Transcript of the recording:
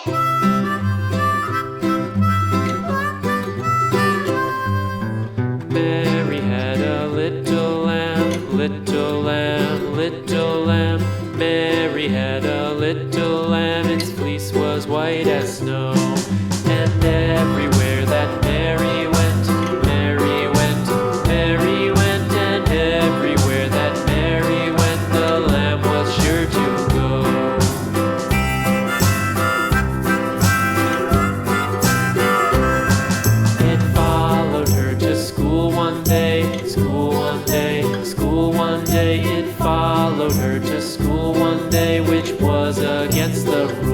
Mary had a little lamb, little lamb, little lamb. Mary had a little lamb, its fleece was white as snow. And everywhere that Mary went, Mary went, Mary went. And everywhere that Mary went, the lamb was sure to go. It followed her to school one day, school one day, school one day. It followed her to school one day, which was against the rules.